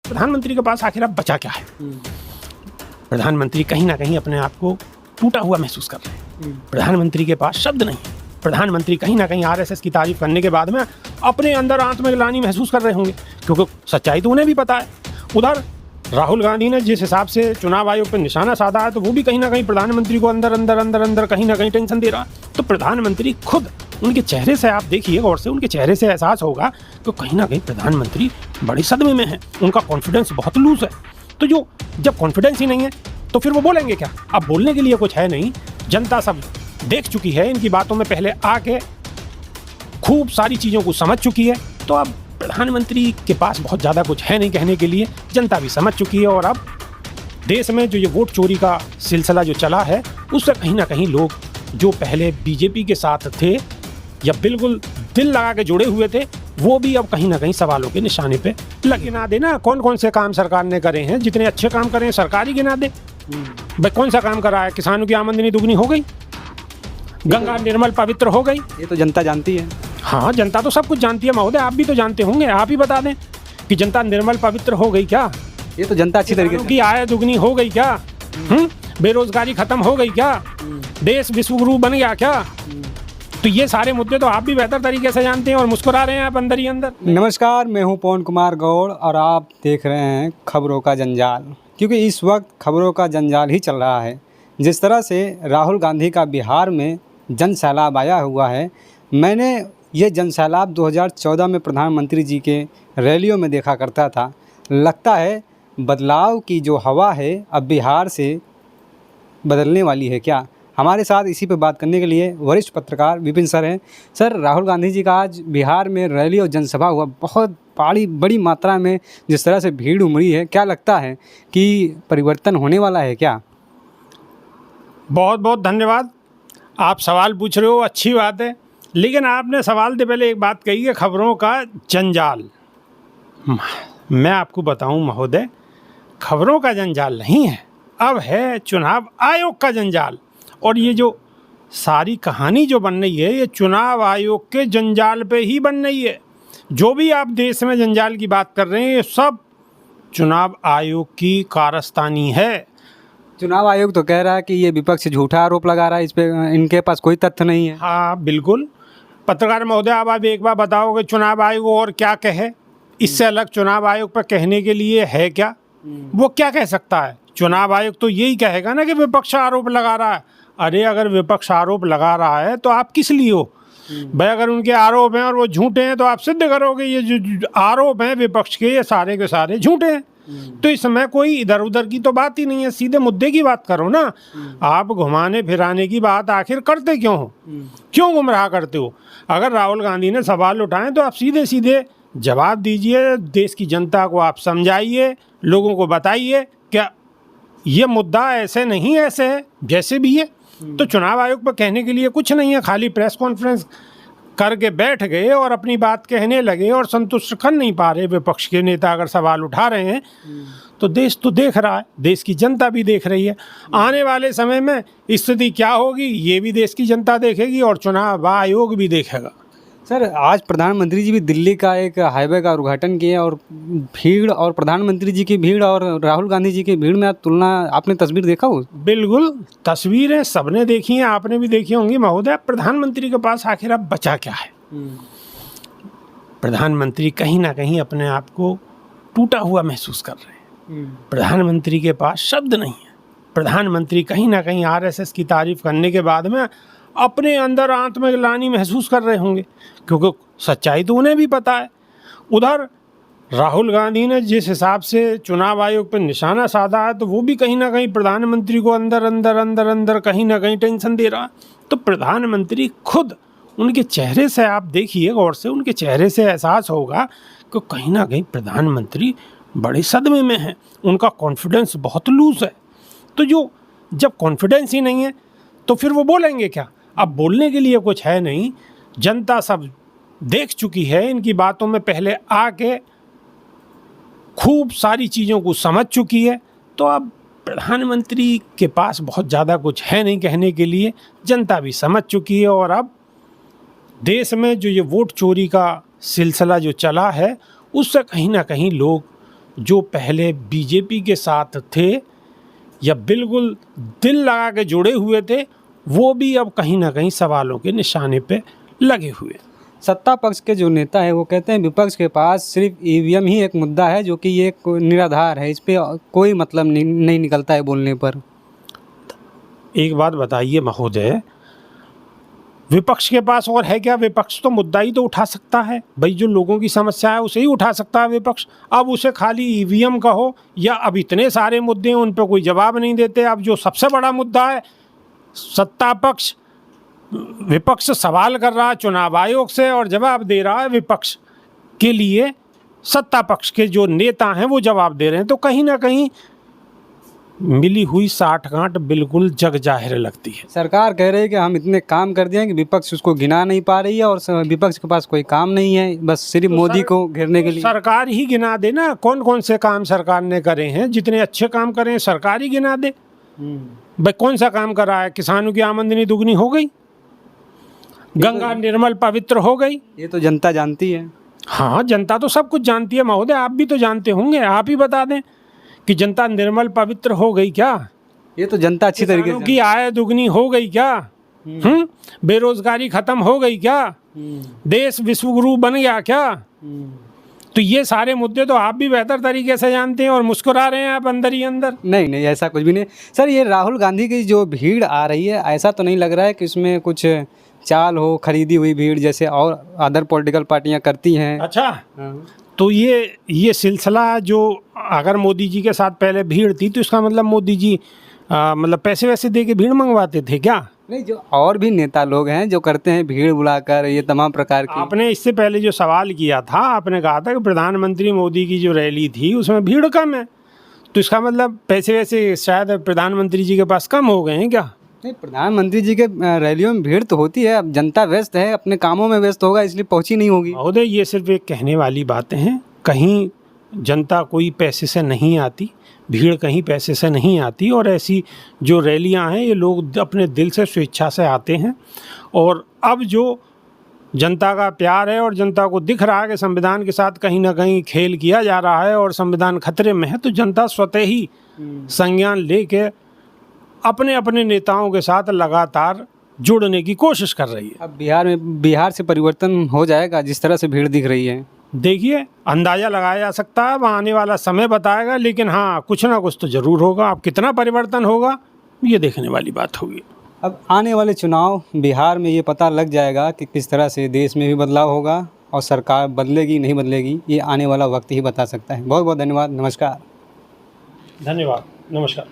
प्रधानमंत्री के पास आखिर अब बचा क्या है? प्रधानमंत्री कहीं ना कहीं अपने आप को टूटा हुआ महसूस कर रहे हैं। प्रधानमंत्री के पास शब्द नहीं है। प्रधानमंत्री कहीं ना कहीं आरएसएस की तारीफ करने के बाद में अपने अंदर आत्मग्लानि महसूस कर रहे होंगे, क्योंकि सच्चाई तो उन्हें भी पता है। उधर राहुल गांधी ने जिस हिसाब से चुनाव आयोग पर निशाना साधा है, तो वो भी कहीं ना कहीं प्रधानमंत्री को अंदर अंदर अंदर अंदर कहीं ना कहीं टेंशन दे रहा है। तो प्रधानमंत्री खुद, उनके चेहरे से आप देखिए गौर से, उनके चेहरे से एहसास होगा कि कहीं ना कहीं प्रधानमंत्री बड़े सदमे में है। उनका कॉन्फिडेंस बहुत लूज है। तो जब कॉन्फिडेंस ही नहीं है तो फिर वो बोलेंगे क्या? अब बोलने के लिए कुछ है नहीं। जनता सब देख चुकी है, इनकी बातों में पहले आके खूब सारी चीज़ों को समझ चुकी है। तो अब प्रधानमंत्री के पास बहुत ज़्यादा कुछ है नहीं कहने के लिए, जनता भी समझ चुकी है। और अब देश में जो ये वोट चोरी का सिलसिला जो चला है, उससे कहीं ना कहीं लोग जो पहले बीजेपी के साथ थे या बिल्कुल दिल लगा के जुड़े हुए थे, वो भी अब कहीं ना कहीं सवालों के निशाने पे लगे। ना देना कौन कौन से काम सरकार ने करे हैं, जितने अच्छे काम करे हैं सरकार ही गिना दे। भाई कौन सा काम करा है? किसानों की आमदनी दुगनी हो गई, गंगा निर्मल पवित्र हो गई। ये तो जनता जानती है। हाँ, जनता तो सब कुछ जानती है महोदय, आप भी तो जानते होंगे। आप ही बता दें कि जनता निर्मल पवित्र हो गई क्या? ये तो जनता अच्छी तरीके से की आय दुगनी हो गई क्या? बेरोजगारी खत्म हो गई क्या? देश विश्वगुरु बन गया क्या? तो ये सारे मुद्दे तो आप भी बेहतर तरीके से जानते हैं और मुस्कुरा रहे हैं आप अंदर ही अंदर। नमस्कार, मैं हूं पवन कुमार गौड़ और आप देख रहे हैं खबरों का जंजाल। क्योंकि इस वक्त खबरों का जंजाल ही चल रहा है। जिस तरह से राहुल गांधी का बिहार में जन सैलाब आया हुआ है, मैंने ये जन सैलाब 2014 में प्रधानमंत्री जी के रैलियों में देखा करता था। लगता है बदलाव की जो हवा है अब बिहार से बदलने वाली है क्या? हमारे साथ इसी पे बात करने के लिए वरिष्ठ पत्रकार विपिन सर हैं। सर, राहुल गांधी जी का आज बिहार में रैली और जनसभा हुआ, बहुत बड़ी मात्रा में जिस तरह से भीड़ उमड़ी है, क्या लगता है कि परिवर्तन होने वाला है क्या? बहुत बहुत धन्यवाद। आप सवाल पूछ रहे हो, अच्छी बात है। लेकिन आपने सवाल से पहले एक बात कही है, खबरों का जंजाल। मैं आपको बताऊं महोदय, खबरों का जंजाल नहीं है, अब है चुनाव आयोग का जंजाल। और ये जो सारी कहानी जो बन रही है, ये चुनाव आयोग के जंजाल पे ही बन रही है। जो भी आप देश में जंजाल की बात कर रहे हैं, ये सब चुनाव आयोग की कारस्तानी है। चुनाव आयोग तो कह रहा है कि ये विपक्ष झूठा आरोप लगा रहा है, इस पे इनके पास कोई तथ्य नहीं है। हाँ बिल्कुल। पत्रकार महोदय, आप एक बार बताओ कि चुनाव आयोग और क्या कहे? इससे अलग चुनाव आयोग पर कहने के लिए है क्या? वो क्या कह सकता है? चुनाव आयोग तो यही कहेगा ना कि विपक्ष आरोप लगा रहा है। अरे अगर विपक्ष आरोप लगा रहा है तो आप किस लिए हो भाई? अगर उनके आरोप हैं और वो झूठे हैं तो आप सिद्ध करोगे ये जो आरोप हैं विपक्ष के, ये सारे के सारे झूठे हैं। तो इस समय कोई इधर उधर की तो बात ही नहीं है, सीधे मुद्दे की बात करो ना। आप घुमाने फिराने की बात आखिर करते क्यों हो? क्यों गुमराह करते हो? अगर राहुल गांधी ने सवाल उठाए तो आप सीधे सीधे जवाब दीजिए, देश की जनता को आप समझाइए, लोगों को बताइए क्या ये मुद्दा ऐसे नहीं ऐसे है जैसे भी है। तो चुनाव आयोग पर कहने के लिए कुछ नहीं है, खाली प्रेस कॉन्फ्रेंस करके बैठ गए और अपनी बात कहने लगे और संतुष्ट कर नहीं पा रहे विपक्ष के नेता। अगर सवाल उठा रहे हैं तो देश तो देख रहा है, देश की जनता भी देख रही है। आने वाले समय में स्थिति क्या होगी ये भी देश की जनता देखेगी और चुनाव आयोग भी देखेगा। सर, आज प्रधानमंत्री जी भी दिल्ली का एक हाईवे का उद्घाटन किए और भीड़ और प्रधानमंत्री जी की भीड़ और राहुल गांधी जी की भीड़ में आप तुलना, आपने तस्वीर देखा हो? बिल्कुल, तस्वीरें सबने देखी हैं, आपने भी देखी होंगी महोदय। प्रधानमंत्री के पास आखिर अब बचा क्या है? प्रधानमंत्री कहीं ना कहीं अपने आप को टूटा हुआ महसूस कर रहे हैं। प्रधानमंत्री के पास शब्द नहीं है। प्रधानमंत्री कहीं ना कहीं आरएसएस की तारीफ करने के बाद में अपने अंदर आत्मग्लानि महसूस कर रहे होंगे, क्योंकि सच्चाई तो उन्हें भी पता है। उधर राहुल गांधी ने जिस हिसाब से चुनाव आयोग पर निशाना साधा है, तो वो भी कहीं ना कहीं प्रधानमंत्री को अंदर अंदर अंदर अंदर कहीं ना कहीं टेंशन दे रहा है। तो प्रधानमंत्री खुद, उनके चेहरे से आप देखिए गौर से, उनके चेहरे से एहसास होगा कि कहीं ना कहीं प्रधानमंत्री बड़े सदमे में हैं। उनका कॉन्फिडेंस बहुत लूज है। तो जब कॉन्फिडेंस ही नहीं है तो फिर वो बोलेंगे क्या? अब बोलने के लिए कुछ है नहीं। जनता सब देख चुकी है, इनकी बातों में पहले आके खूब सारी चीज़ों को समझ चुकी है। तो अब प्रधानमंत्री के पास बहुत ज़्यादा कुछ है नहीं कहने के लिए, जनता भी समझ चुकी है। और अब देश में जो ये वोट चोरी का सिलसिला जो चला है, उससे कहीं ना कहीं लोग जो पहले बीजेपी के साथ थे या बिल्कुल दिल लगा के जुड़े हुए थे, वो भी अब कहीं ना कहीं सवालों के निशाने पे लगे हुए हैं। सत्ता पक्ष के जो नेता है वो कहते हैं विपक्ष के पास सिर्फ ईवीएम ही एक मुद्दा है जो कि ये निराधार है, इस पे कोई मतलब नहीं निकलता है बोलने पर। एक बात बताइए महोदय, विपक्ष के पास और है क्या? विपक्ष तो मुद्दा ही तो उठा सकता है भाई, जो लोगों की समस्या है उसे ही उठा सकता है विपक्ष। अब उसे खाली ईवीएम कहो या अब इतने सारे मुद्दे हैं उन पर कोई जवाब नहीं देते। अब जो सबसे बड़ा मुद्दा है, सत्ता पक्ष, विपक्ष सवाल कर रहा है चुनाव आयोग से और जवाब दे रहा है विपक्ष के लिए, सत्ता पक्ष के जो नेता हैं वो जवाब दे रहे हैं, तो कहीं ना कहीं मिली हुई साठगांठ बिल्कुल जग जाहिर लगती है। सरकार कह रही है कि हम इतने काम कर दिए हैं कि विपक्ष उसको गिना नहीं पा रही है और विपक्ष के पास कोई काम नहीं है, बस सिर्फ मोदी को घेरने के लिए। सरकार ही गिना दे ना, कौन कौन से काम सरकार ने करे हैं, जितने अच्छे काम करे हैं सरकार ही गिना दे। भाई कौन सा काम करा है? किसानों की आमदनी दुगनी हो गई, गंगा निर्मल पवित्र हो गई, ये तो जनता जानती है। हाँ, जनता तो सब कुछ जानती है महोदय, आप भी तो जानते होंगे, आप ही बता दें कि जनता निर्मल पवित्र हो गई क्या? ये तो जनता अच्छी तरीके से की आय दुगनी हो गई क्या? बेरोजगारी खत्म हो गई क्या? देश विश्वगुरु बन गया क्या? तो ये सारे मुद्दे तो आप भी बेहतर तरीके से जानते हैं और मुस्कुरा रहे हैं आप अंदर ही अंदर। नहीं, ऐसा कुछ भी नहीं सर। ये राहुल गांधी की जो भीड़ आ रही है, ऐसा तो नहीं लग रहा है कि इसमें कुछ चाल हो, खरीदी हुई भीड़ जैसे और अदर पॉलिटिकल पार्टियां करती हैं। अच्छा, तो ये सिलसिला जो अगर मोदी जी के साथ पहले भीड़ थी तो इसका मतलब मोदी जी मतलब पैसे वैसे दे के भीड़ मंगवाते थे क्या? नहीं, जो और भी नेता लोग हैं जो करते हैं भीड़ बुलाकर ये तमाम प्रकार की। आपने इससे पहले जो सवाल किया था, आपने कहा था कि प्रधानमंत्री मोदी की जो रैली थी उसमें भीड़ कम है, तो इसका मतलब पैसे वैसे शायद प्रधानमंत्री जी के पास कम हो गए हैं क्या? नहीं, प्रधानमंत्री जी के रैलियों में भीड़ तो होती है, अब जनता व्यस्त है, अपने कामों में व्यस्त होगा इसलिए पहुंची नहीं होगी। महोदय, ये सिर्फ एक कहने वाली बातें हैं, कहीं जनता कोई पैसे से नहीं आती, भीड़ कहीं पैसे से नहीं आती, और ऐसी जो रैलियां हैं ये लोग अपने दिल से स्वेच्छा से आते हैं। और अब जो जनता का प्यार है और जनता को दिख रहा है कि संविधान के साथ कहीं ना कहीं खेल किया जा रहा है और संविधान खतरे में है, तो जनता स्वतः ही संज्ञान लेके अपने अपने नेताओं के साथ लगातार जुड़ने की कोशिश कर रही है। अब बिहार से परिवर्तन हो जाएगा जिस तरह से भीड़ दिख रही है। देखिए, अंदाज़ा लगाया जा सकता है, वह आने वाला समय बताएगा, लेकिन हाँ कुछ ना कुछ तो ज़रूर होगा। अब कितना परिवर्तन होगा ये देखने वाली बात होगी। अब आने वाले चुनाव बिहार में ये पता लग जाएगा कि किस तरह से देश में भी बदलाव होगा और सरकार बदलेगी नहीं बदलेगी, ये आने वाला वक्त ही बता सकता है। बहुत बहुत धन्यवाद, नमस्कार। धन्यवाद, नमस्कार।